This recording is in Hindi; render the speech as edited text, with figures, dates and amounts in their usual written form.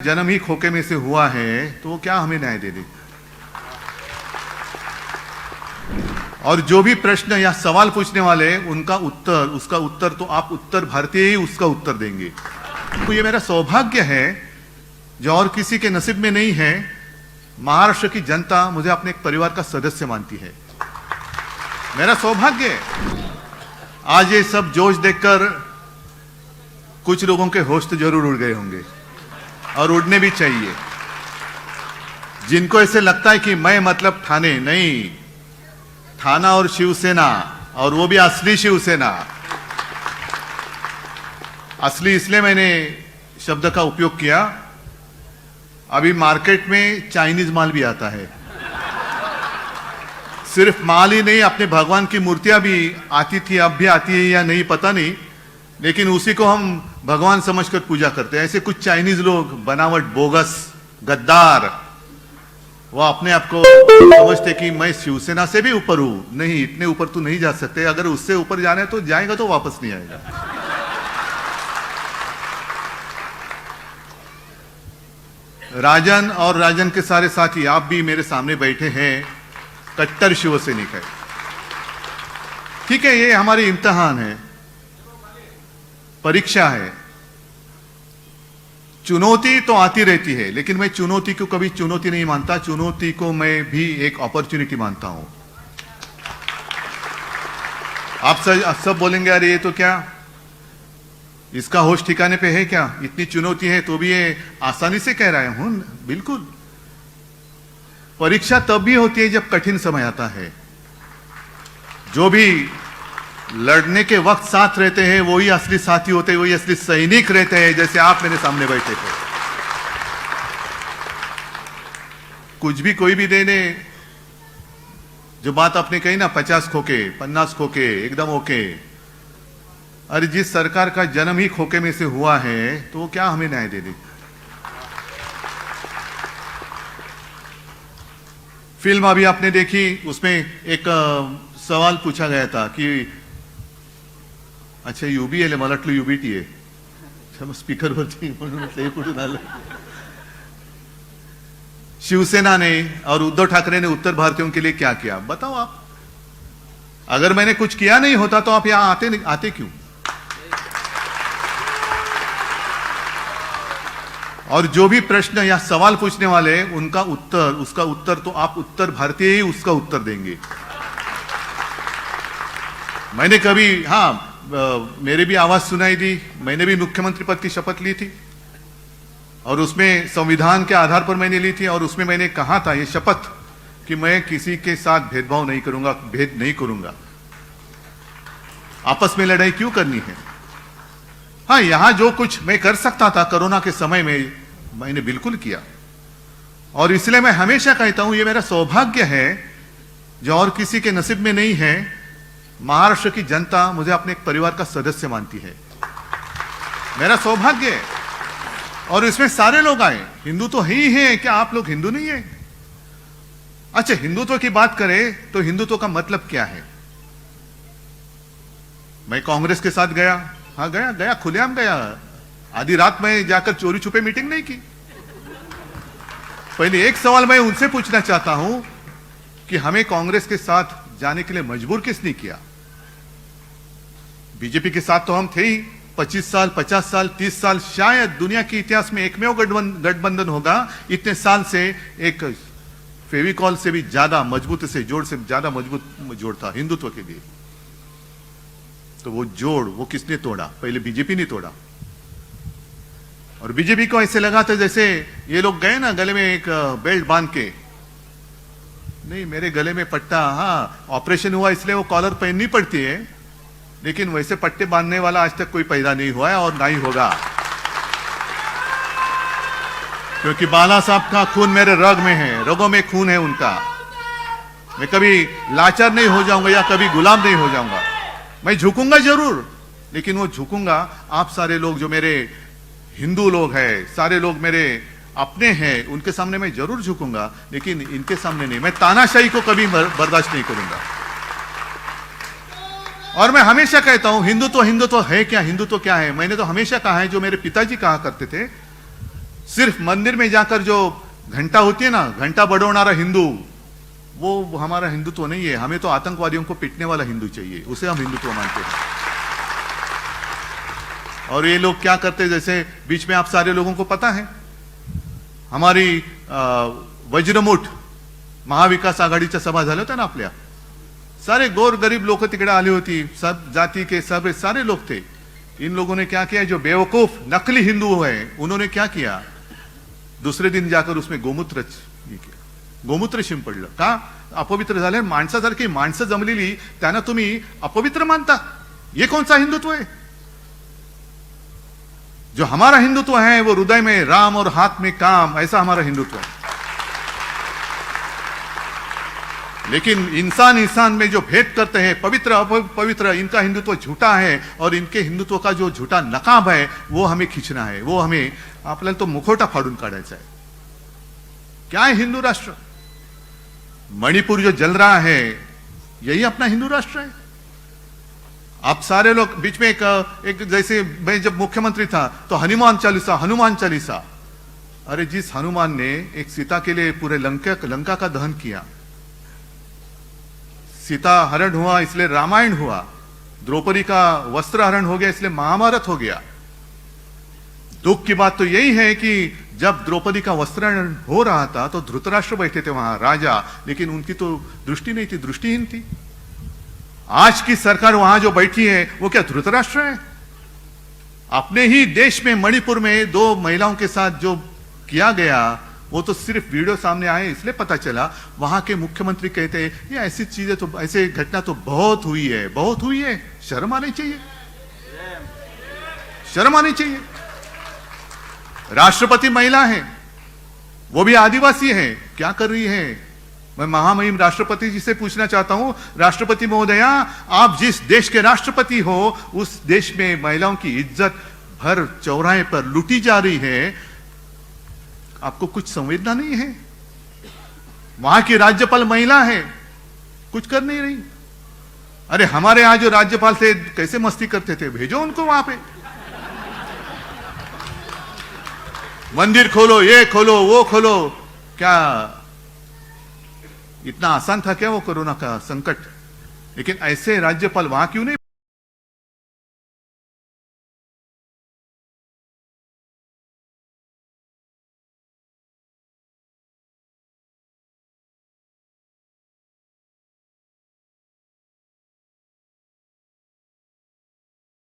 जन्म ही खोखे में से हुआ है तो क्या हमें न्याय दे दे। और जो भी प्रश्न या सवाल पूछने वाले उनका उत्तर, उसका उत्तर तो आप उत्तर भारतीय ही उसका उत्तर देंगे। तो ये मेरा सौभाग्य है जो और किसी के नसीब में नहीं है। महाराष्ट्र की जनता मुझे अपने एक परिवार का सदस्य मानती है, मेरा सौभाग्य है। आज ये सब जोश देखकर कुछ लोगों के होश तो जरूर उड़ गए होंगे और उड़ने भी चाहिए। जिनको ऐसे लगता है कि मैं मतलब ठाणे नहीं, थाना और शिवसेना, और वो भी असली शिवसेना। असली इसलिए मैंने शब्द का उपयोग किया, अभी मार्केट में चाइनीज माल भी आता है। सिर्फ माल ही नहीं, अपने भगवान की मूर्तियां भी आती थी, अब भी आती है या नहीं पता नहीं, लेकिन उसी को हम भगवान समझकर पूजा करते हैं। ऐसे कुछ चाइनीज लोग बनावट, बोगस, गद्दार, वो अपने आप को समझते कि मैं शिवसेना से भी ऊपर हूं। नहीं, इतने ऊपर तो नहीं जा सकते। अगर उससे ऊपर जाना है तो जाएगा तो वापस नहीं आएगा। राजन और राजन के सारे साथी, आप भी मेरे सामने बैठे हैं, कट्टर शिवसैनिक है। ठीक है, ये हमारी इम्तिहान है, परीक्षा है। चुनौती तो आती रहती है, लेकिन मैं चुनौती को कभी चुनौती नहीं मानता। चुनौती को मैं भी एक अपॉर्चुनिटी मानता हूं। आप सब बोलेंगे अरे ये तो क्या, इसका होश ठिकाने पे है क्या, इतनी चुनौती है तो भी ये आसानी से कह रहा हूं। बिल्कुल, परीक्षा तब भी होती है जब कठिन समय आता है। जो भी लड़ने के वक्त साथ रहते हैं वही असली साथी होते हैं, वही असली सैनिक रहते हैं, जैसे आप मेरे सामने बैठे थे। कुछ भी कोई भी देने, जो बात आपने कही ना, 50 खोके 50 खोके एकदम ओके। अरे जिस सरकार का जन्म ही खोके में से हुआ है तो क्या हमें न्याय दे दे। फिल्म अभी आपने देखी, उसमें एक सवाल पूछा गया था कि अच्छा युबी आहे, मला वाटलं युबीटी आहे। अच्छा, स्पीकर वरती म्हणून ते कुठून आलं। शिवसेना ने और उद्धव ठाकरे ने उत्तर भारतीयों के लिए क्या किया, बताओ आप। अगर मैंने कुछ किया नहीं होता तो आप यहां आते क्यों। और जो भी प्रश्न या सवाल पूछने वाले उनका उत्तर, उसका उत्तर तो आप उत्तर भारतीय ही उसका उत्तर देंगे। मैंने कभी, मेरे भी आवाज सुनाई दी, मैंने भी मुख्यमंत्री पद की शपथ ली थी और उसमें संविधान के आधार पर मैंने ली थी। और उसमें मैंने कहा था ये शपथ कि मैं किसी के साथ भेदभाव नहीं करूंगा, भेद नहीं करूंगा। आपस में लड़ाई क्यों करनी है। हाँ, यहां जो कुछ मैं कर सकता था कोरोना के समय में, मैंने बिल्कुल किया। और इसलिए मैं हमेशा कहता हूं ये मेरा सौभाग्य है जो और किसी के नसीब में नहीं है। महाराष्ट्र की जनता मुझे अपने एक परिवार का सदस्य मानती है, मेरा सौभाग्य है। और इसमें सारे लोग आए, हिंदू तो ही हैं, क्या आप लोग हिंदू नहीं है। अच्छा, हिंदुत्व की बात करें तो हिंदुत्व का मतलब क्या है। मैं कांग्रेस के साथ गया, हाँ गया खुलेआम गया। आधी रात में जाकर चोरी छुपे मीटिंग नहीं की। पहले एक सवाल मैं उनसे पूछना चाहता हूं कि हमें कांग्रेस के साथ जाने के लिए मजबूर किसने किया। बीजेपी के साथ तो हम थे ही 25 साल, 50 साल, 30 साल, शायद दुनिया के इतिहास में एकमेव गठबंधन होगा इतने साल से एक फेविकॉल से भी ज्यादा मजबूत, से जोड़ से ज्यादा मजबूत जोड़ था हिंदुत्व के लिए। तो वो जोड़ वो किसने तोड़ा, पहले बीजेपी ने तोड़ा। और बीजेपी को ऐसे लगा था जैसे ये लोग गए ना गले में एक बेल्ट बांध के, नहीं मेरे गले में पट्टा, हाँ ऑपरेशन हुआ इसलिए वो कॉलर पहननी पड़ती है, लेकिन वैसे पट्टे बांधने वाला आज तक कोई पैदा नहीं हुआ है और ना ही होगा। क्योंकि बाला साहब का खून मेरे रग में है, रगों में खून है उनका। मैं कभी लाचार नहीं हो जाऊंगा या कभी गुलाम नहीं हो जाऊंगा। मैं झुकूंगा जरूर, लेकिन वो झुकूंगा आप सारे लोग जो मेरे हिंदू लोग हैं, सारे लोग मेरे अपने हैं, उनके सामने मैं जरूर झुकूंगा, लेकिन इनके सामने नहीं। मैं तानाशाही को कभी बर्दाश्त नहीं करूंगा। और मैं हमेशा कहता हूं हिंदुत्व है क्या, हिंदुत्व क्या है। मैंने तो हमेशा कहा है, जो मेरे पिताजी कहा करते थे, सिर्फ मंदिर में जाकर जो घंटा होती है ना, घंटा बड़ोनारा हिंदू, वो हमारा हिंदुत्व नहीं है। हमें तो आतंकवादियों को पीटने वाला हिंदू चाहिए, उसे हम हिंदुत्व मानते हैं। और ये लोग क्या करते हैं, जैसे बीच में आप सारे लोगों को पता है, हमारी वज्रमुठ महाविकास आघाडीच्या सभा झाल्या होत्या ना आपल्या, सारे गोर गरीब लोग तिकडे आली होती, सब जाति के सब सारे लोग थे। इन लोगों ने क्या किया, जो बेवकूफ नकली हिंदू है उन्होंने क्या किया, दुसरे दिन जाकर उसमें गोमूत्र गोमूत्र शिंपडलं। का अपवित्र झाले, माणसासारखी माणसं जमलेली त्यांना तुम्ही अपवित्र मानता, ये कौन सा हिंदुत्व है? जो हमारा हिंदुत्व है वो हृदय में राम और हाथ में काम, ऐसा हमारा हिंदुत्व है। लेकिन इंसान में जो भेद करते हैं, पवित्र अपवित्र, इनका हिंदुत्व झूठा है और इनके हिंदुत्व का जो झूठा नकाब है वो हमें खींचना है, वो हमें आपल्याला तो मुखोटा फाडून काढायचा है। क्या है हिंदू राष्ट्र? मणिपुर जो जल रहा है यही अपना हिंदू राष्ट्र है। आप सारे लोग बीच में एक जैसे मैं जब मुख्यमंत्री था तो हनुमान चालीसा, अरे जिस हनुमान ने एक सीता के लिए पूरे लंका का दहन किया, सीता हरण हुआ इसलिए रामायण हुआ, द्रौपदी का वस्त्र हरण हो गया इसलिए महाभारत हो गया। दुख की बात तो यही है कि जब द्रौपदी का वस्त्रहरण हो रहा था तो धृतराष्ट्र बैठे थे वहां राजा, लेकिन उनकी तो दृष्टि नहीं थी, दृष्टिहीन थी। आज की सरकार वहां जो बैठी है वो क्या धृतराष्ट्र है? अपने ही देश में मणिपुर में 2 महिलाओं के साथ जो किया गया वो तो सिर्फ वीडियो सामने आए इसलिए पता चला। वहां के मुख्यमंत्री कहते हैं ये ऐसी चीजें तो, ऐसे घटना तो बहुत हुई है, शर्म आनी चाहिए, शर्म आनी चाहिए। राष्ट्रपति महिला है, वो भी आदिवासी है, क्या कर रही है? मैं महामहिम राष्ट्रपति जी से पूछना चाहता हूं, राष्ट्रपति महोदया, आप जिस देश के राष्ट्रपति हो उस देश में महिलाओं की इज्जत हर चौराहे पर लूटी जा रही है, आपको कुछ संवेदना नहीं है? वहां की राज्यपाल महिला है, कुछ कर नहीं रही। अरे हमारे यहां जो राज्यपाल थे कैसे मस्ती करते थे, भेजो उनको वहां पे। मंदिर खोलो, ये खोलो, वो खोलो, क्या इतना आसान था क्या वो कोरोना का संकट? लेकिन ऐसे राज्यपाल वहां क्यों नहीं